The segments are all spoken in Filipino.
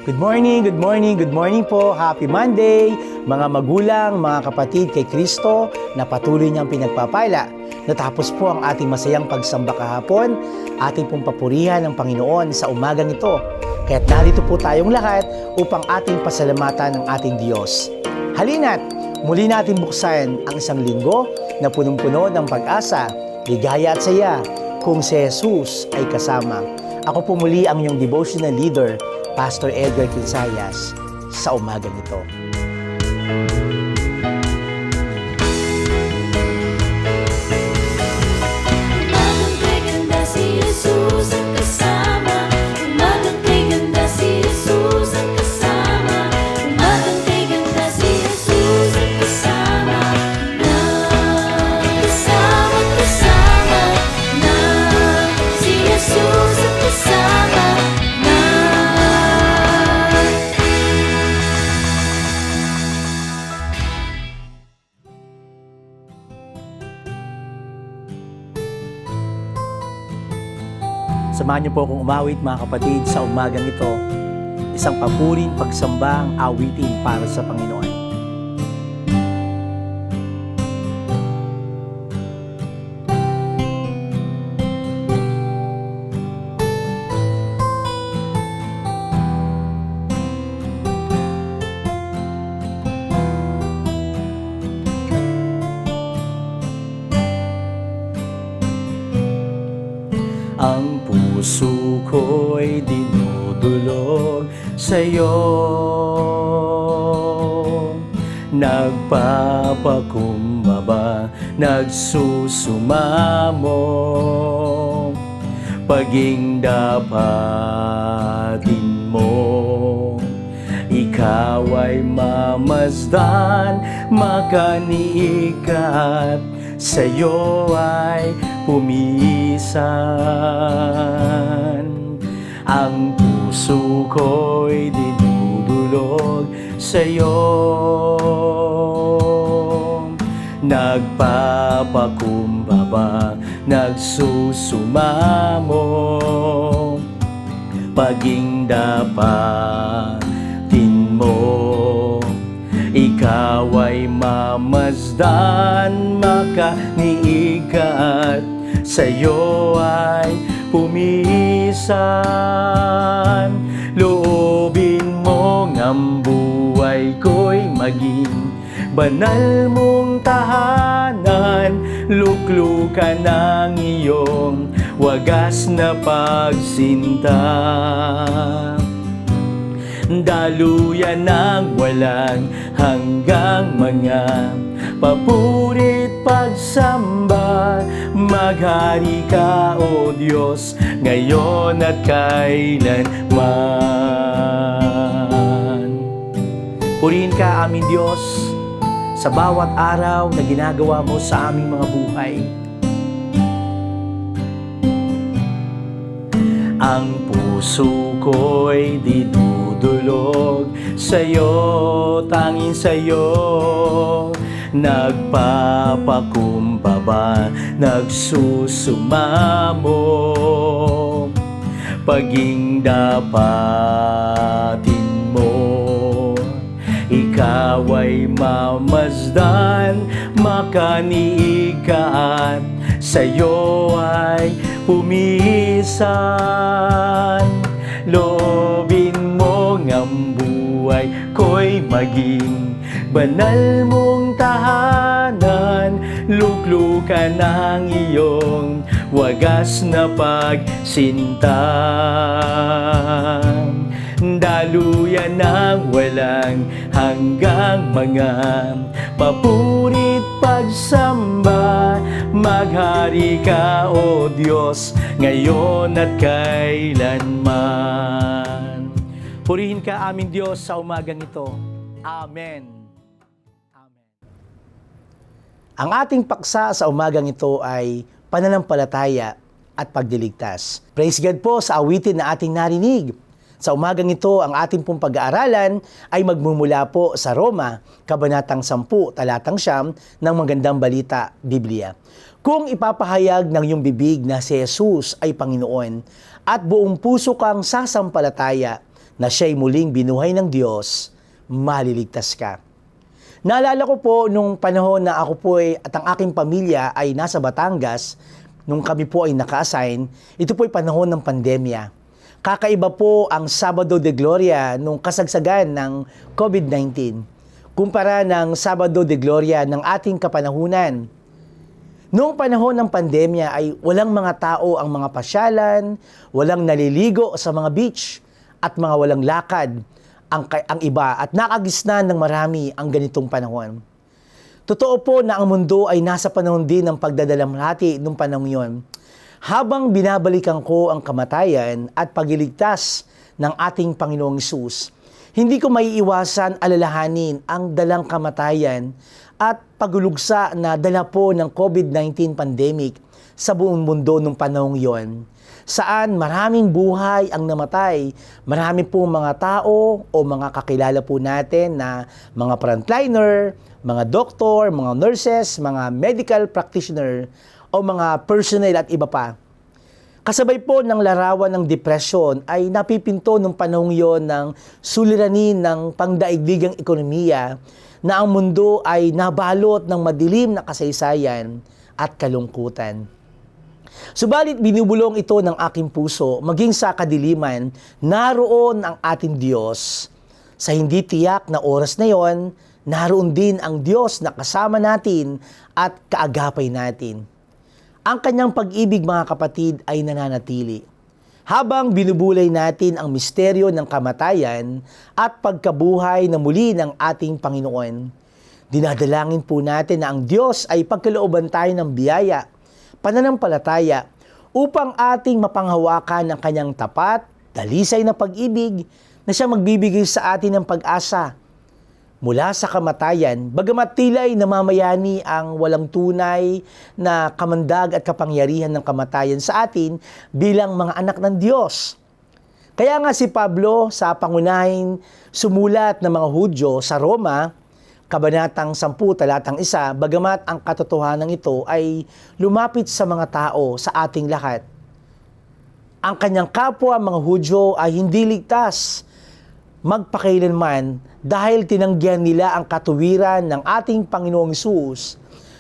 Good morning, good morning, good morning po. Happy Monday, mga magulang, mga kapatid kay Kristo na patuloy niyang pinagpapala. Natapos po ang ating masayang pagsamba kahapon, ating pong papurihan ng Panginoon sa umagang ito. Kaya't narito po tayong lahat upang ating pasalamatan ng ating Diyos. Halina't muli natin buksan ang isang linggo na punong-puno ng pag-asa, ligaya at saya kung si Jesus ay kasama. Ako po muli ang iyong devotional leader, Pastor Edgar Quinsayas, sa umagang ito. Umagang kay ganda si Jesus ang kasama. Umagang kay ganda si Jesus ang kasama. Umagang kay ganda si Jesus ang kasama. Kasama na si Jesus ang kasama. Samahan niyo po akong umawit mga kapatid sa umagang ito. Isang papuring pagsambang awitin para sa Panginoon. Ang puso ko'y dinudulog sa'yo, nagpapakumbaba, nagsusumamo, paging dapatin mo. Ikaw ay mamasdan, makaniikat, sa'yo ay pumisan. Ang puso ko'y dinudulog sa'yo, nagpapakumbaba, nagsusumamo, paging dapatin mo. Ikaw ay mamasdan, makaniikat, sa'yo ay pumisan. Loobin mo ang buhay ko'y maging banal mong tahanan. Luklukan ang iyong wagas na pagsinta. Daluyan ng walang hanggang mga papurit pagsamba. Maghari ka, O Diyos, ngayon at kailanman. Purihin ka, aming Diyos, sa bawat araw na ginagawa mo sa aming mga buhay. Ang puso ko'y dinudulog sa'yo, tanging sa'yo, nagpapakumbaba, nagsusumamo, paging dapatin mo. Ikaw ay mamasdan, makaniikat, sa'yo ay pumisan. Loobin mo ang buhay ko'y maging banal mong tahanan. Luklukan ang iyong wagas na pagsinta. Daluyan ng walang hanggang mga papurit pagsamba. Maghari ka, O Diyos, ngayon at kailanman. Purihin ka, aming Diyos, sa umagang ito. Amen. Amen. Ang ating paksa sa umagang ito ay pananampalataya at pagdiligtas. Praise God po sa awitin na ating narinig. Sa umagang ito, ang ating pong pag-aaralan ay magmumula po sa Roma, Kabanatang 10, Talatang 9 ng Magandang Balita, Biblia. Kung ipapahayag ng iyong bibig na si Jesus ay Panginoon at buong puso kang sasampalataya na siya'y muling binuhay ng Diyos, maliligtas ka. Naalala ko po nung panahon na ako po at ang aking pamilya ay nasa Batangas, nung kami po ay naka-assign, ito po ay panahon ng pandemya. Kakaiba po ang Sabado de Gloria nung kasagsagan ng COVID-19 kumpara ng Sabado de Gloria ng ating kapanahunan. Noong panahon ng pandemya ay walang mga tao ang mga pasyalan, walang naliligo sa mga beach, at mga walang lakad ang iba at nakagisnan ng marami ang ganitong panahon. Totoo po na ang mundo ay nasa panahon din ng pagdadalamhati noong panahon yon. Habang binabalikan ko ang kamatayan at pagliligtas ng ating Panginoong Hesus, hindi ko maiiwasan alalahanin ang dalang kamatayan at pagulugsa na dala po ng COVID-19 pandemic sa buong mundo nung panahong yon. Saan maraming buhay ang namatay, marami po mga tao o mga kakilala po natin na mga frontliner, mga doktor, mga nurses, mga medical practitioner o mga personnel at iba pa. Kasabay po ng larawan ng depresyon ay napipinto nung panahong yon ng suliranin ng pangdaigdigang ekonomiya na ang mundo ay nabalot ng madilim na kasaysayan at kalungkutan. Subalit binubulong ito ng aking puso, maging sa kadiliman, naroon ang ating Diyos. Sa hindi tiyak na oras na yon, naroon din ang Diyos na kasama natin at kaagapay natin. Ang kanyang pag-ibig, mga kapatid, ay nananatili. Habang binubulay natin ang misteryo ng kamatayan at pagkabuhay na muli ng ating Panginoon, dinadalangin po natin na ang Diyos ay pagkalooban tayo ng biyaya, pananampalataya, upang ating mapanghawakan ang kanyang tapat, dalisay na pag-ibig na siya magbibigay sa atin ng pag-asa mula sa kamatayan, bagamat tila'y namamayani ang walang tunay na kamandag at kapangyarihan ng kamatayan sa atin bilang mga anak ng Diyos. Kaya nga si Pablo sa pangunahing sumulat ng mga Hudyo sa Roma, Kabanatang 10, talatang 1, bagamat ang katotohanan ito ay lumapit sa mga tao, sa ating lahat. Ang kanyang kapwa mga Hudyo ay hindi ligtas magpakailanman dahil tinanggihan nila ang katuwiran ng ating Panginoong Hesus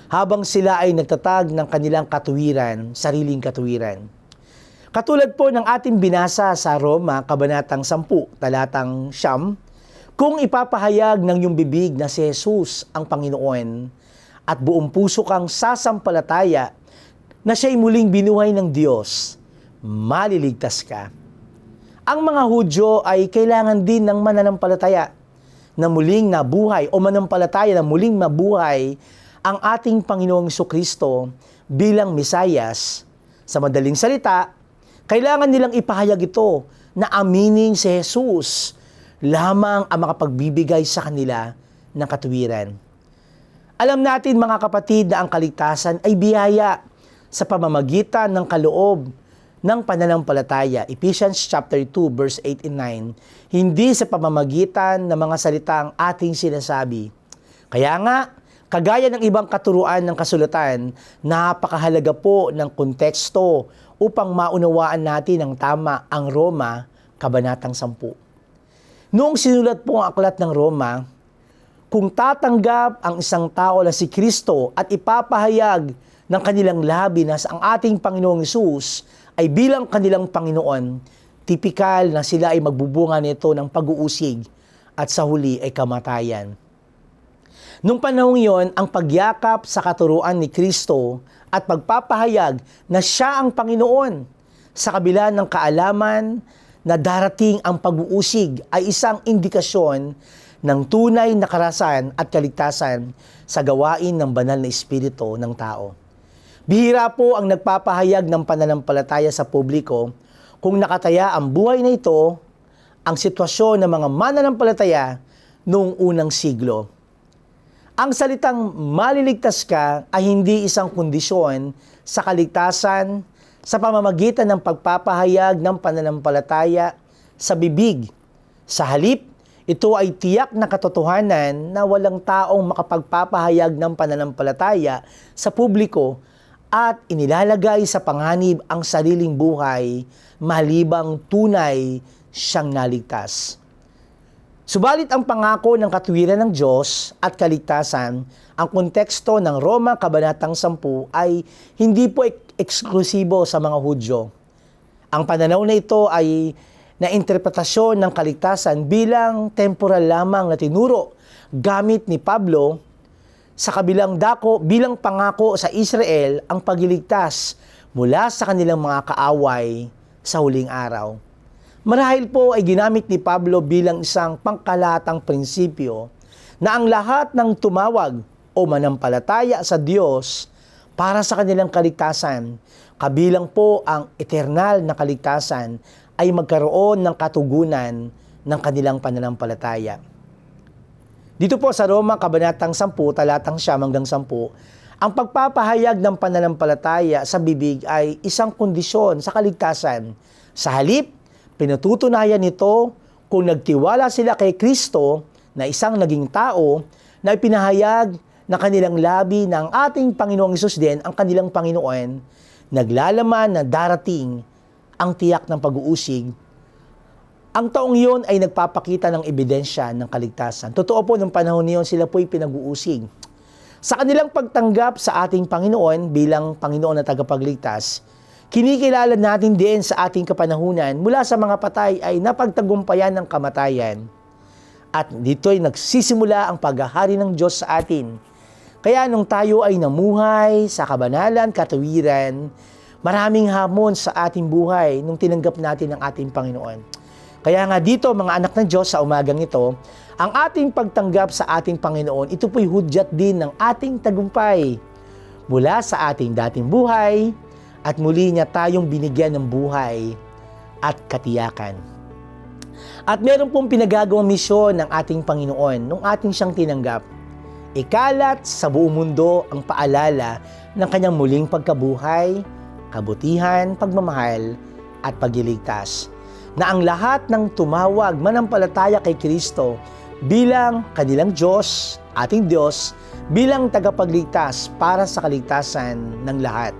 habang sila ay nagtatag ng kanilang katuwiran, sariling katuwiran. Katulad po ng ating binasa sa Roma, Kabanatang 10, talatang 9, kung ipapahayag ng iyong bibig na si Jesus ang Panginoon at buong puso kang sasampalataya na siya'y muling binuhay ng Diyos, maliligtas ka. Ang mga Hudyo ay kailangan din ng mananampalataya na muling nabuhay o manampalataya na muling mabuhay ang ating Panginoong Jesucristo bilang Mesayas. Sa madaling salita, kailangan nilang ipahayag ito na aminin si Jesus lamang ang makapagbibigay sa kanila ng katuwiran. Alam natin mga kapatid na ang kaligtasan ay biyaya sa pamamagitan ng kaloob ng pananampalataya, Ephesians chapter 2 verse 8 and 9, hindi sa pamamagitan ng mga salitang ating sinasabi. Kaya nga, kagaya ng ibang katuruan ng kasulatan, napakahalaga po ng konteksto upang maunawaan natin ng tama ang Roma, Kabanatang 10. Noong sinulat po ang aklat ng Roma, kung tatanggap ang isang tao na si Kristo at ipapahayag ng kanilang labi na ang ating Panginoong Hesus ay bilang kanilang Panginoon, tipikal na sila ay magbubunga nito ng pag-uusig at sa huli ay kamatayan. Nung panahong yon, ang pagyakap sa katuruan ni Kristo at pagpapahayag na siya ang Panginoon sa kabila ng kaalaman na darating ang pag-uusig ay isang indikasyon ng tunay na karasan at kaligtasan sa gawain ng banal na espiritu ng tao. Bihira po ang nagpapahayag ng pananampalataya sa publiko kung nakataya ang buhay na ito, ang sitwasyon ng mga mananampalataya noong unang siglo. Ang salitang maliligtas ka ay hindi isang kondisyon sa kaligtasan sa pamamagitan ng pagpapahayag ng pananampalataya sa bibig. Sa halip, ito ay tiyak na katotohanan na walang taong makapagpapahayag ng pananampalataya sa publiko at inilalagay sa panganib ang sariling buhay malibang tunay siyang naligtas. Subalit ang pangako ng katuwiran ng Diyos at kaligtasan, ang konteksto ng Roma Kabanatang 10 ay hindi po eksklusibo sa mga Hudyo. Ang pananaw na ito ay na interpretasyon ng kaligtasan bilang temporal lamang na tinuro gamit ni Pablo sa kabilang dako bilang pangako sa Israel ang pagliligtas mula sa kanilang mga kaaway sa huling araw. Marahil po ay ginamit ni Pablo bilang isang pangkalahatang prinsipyo na ang lahat ng tumawag o manampalataya sa Diyos para sa kanilang kaligtasan, kabilang po ang eternal na kaligtasan, ay magkaroon ng katugunan ng kanilang pananampalataya. Dito po sa Roma Kabanatang 10, talatang 9 hanggang 10, ang pagpapahayag ng pananampalataya sa bibig ay isang kondisyon sa kaligtasan. Sa halip, pinututunayan nito kung nagtiwala sila kay Kristo na isang naging tao na ipinahayag na kanilang labi na ang ating Panginoong Hesus din ang kanilang Panginoon, naglalaman na darating ang tiyak ng pag-uusig. Ang taong iyon ay nagpapakita ng ebidensya ng kaligtasan. Totoo po, nung panahon niyon sila po'y pinag-uusig. Sa kanilang pagtanggap sa ating Panginoon bilang Panginoon na tagapagligtas, kinikilala natin din sa ating kapanahunan mula sa mga patay ay napagtagumpayan ng kamatayan. At dito'y nagsisimula ang paghahari ng Diyos sa atin. Kaya nung tayo ay namuhay sa kabanalan, katuwiran, maraming hamon sa ating buhay nung tinanggap natin ang ating Panginoon. Kaya nga dito, mga anak ng Diyos, sa umagang ito, ang ating pagtanggap sa ating Panginoon, ito po'y hudyat din ng ating tagumpay mula sa ating dating buhay, at muli niya tayong binigyan ng buhay at katiyakan. At meron pong pinagagawang misyon ng ating Panginoon nung ating siyang tinanggap. Ikalat sa buong mundo ang paalala ng kanyang muling pagkabuhay, kabutihan, pagmamahal, at pagliligtas. Na ang lahat ng tumawag manampalataya kay Kristo bilang kanilang Diyos, ating Diyos, bilang tagapagligtas para sa kaligtasan ng lahat,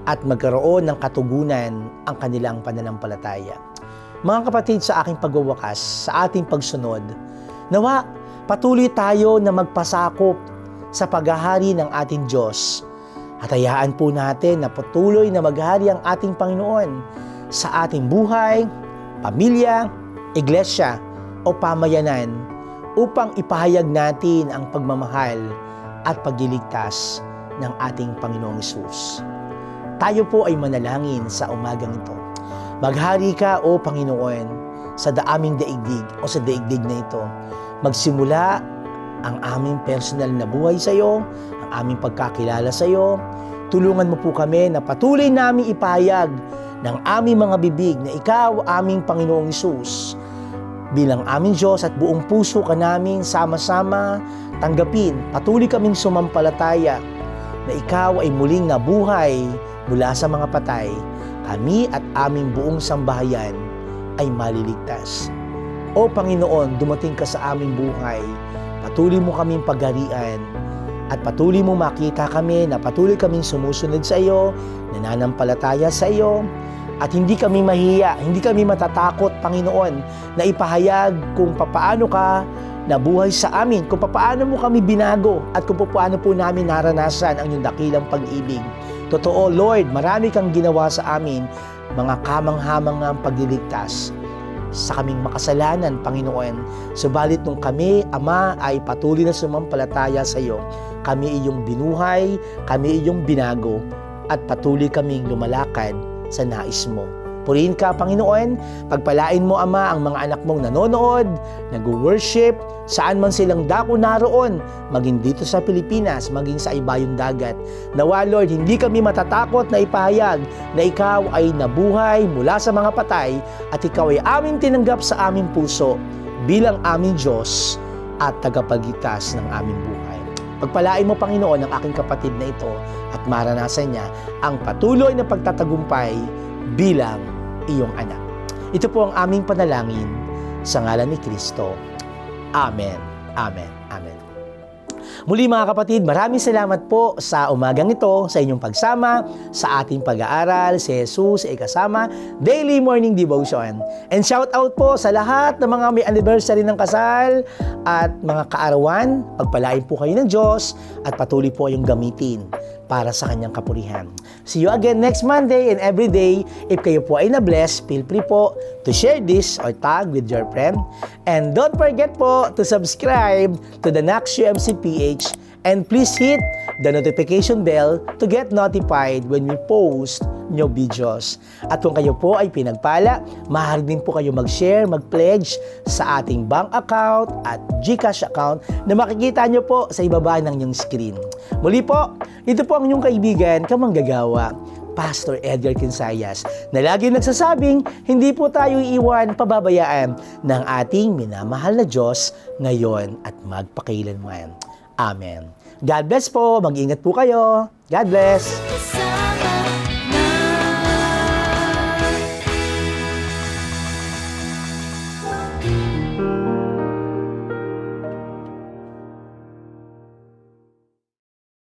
at magkaroon ng katugunan ang kanilang pananampalataya. Mga kapatid, sa aking pagwawakas, sa ating pagsunod, nawa patuloy tayo na magpasakop sa paghahari ng ating Diyos. At hayaan po natin na patuloy na maghari ang ating Panginoon sa ating buhay, pamilya, iglesia o pamayanan upang ipahayag natin ang pagmamahal at pagliligtas ng ating Panginoong Hesus. Tayo po ay manalangin sa umagang ito. Maghari ka, O Panginoon, sa aming daigdig o sa daigdig na ito. Magsimula ang aming personal na buhay sa iyo, ang aming pagkakilala sa iyo. Tulungan mo po kami na patuloy namin ipahayag ng aming mga bibig na Ikaw, aming Panginoong Hesus, bilang aming Diyos, at buong puso ka namin sama-sama tanggapin. Patuloy kaming sumampalataya na Ikaw ay muling nabuhay mula sa mga patay, kami at aming buong sambahayan ay maliligtas. O Panginoon, dumating ka sa aming buhay, patuloy mo kaming pagharian, at patuloy mo makita kami na patuloy kaming sumusunod sa iyo, nananampalataya sa iyo, at hindi kami mahiya, hindi kami matatakot, Panginoon, na ipahayag kung papaano ka nabuhay sa amin, kung papaano mo kami binago, at kung papaano po namin naranasan ang iyong dakilang pag-ibig. Totoo, Lord, marami kang ginawa sa amin, mga kamanghamangang pagliligtas sa kaming makasalanan, Panginoon. Subalit nung kami, Ama, ay patuloy na sumampalataya sa iyo, kami iyong binuhay, kami iyong binago, at patuloy kaming lumalakad sa nais mo. Purihin ka, Panginoon. Pagpalain mo, Ama, ang mga anak mong nanonood, nag-worship, saan man silang dako naroon, maging dito sa Pilipinas, maging sa ibayong dagat. Nawa, Lord, hindi kami matatakot na ipahayag na Ikaw ay nabuhay mula sa mga patay at Ikaw ay aming tinanggap sa aming puso bilang aming Diyos at tagapagligtas ng aming buhay. Pagpalain mo, Panginoon, ang aking kapatid na ito at maranasan niya ang patuloy na pagtatagumpay bilang iyong anak. Ito po ang aming panalangin sa ngalan ni Kristo. Amen. Amen. Amen. Muli mga kapatid, maraming salamat po sa umagang ito, sa inyong pagsama, sa ating pag-aaral, si Jesus ay kasama, Daily Morning Devotion. And shout out po sa lahat ng mga may anniversary ng kasal at mga kaarawan, pagpalain po kayo ng Diyos at patuloy po kayong gamitin para sa kanyang kapurihan. See you again next Monday and every day. If kayo po ay na-bless, feel free po to share this or tag with your friend. And don't forget po to subscribe to the Nax UMC PH and please hit the notification bell to get notified when we post new videos. At kung kayo po ay pinagpala, maaari din po kayo mag-share, mag-pledge sa ating bank account at GCash account na makikita nyo po sa ibaba ng inyong screen. Muli po, ito po ang inyong kaibigan, kamanggagawa, Pastor Edgar Quinsayas, na lagi nagsasabing, hindi po tayo iiwan, pababayaan ng ating minamahal na Diyos ngayon at magpakailanman. Amen. God bless po. Mag-ingat po kayo. God bless.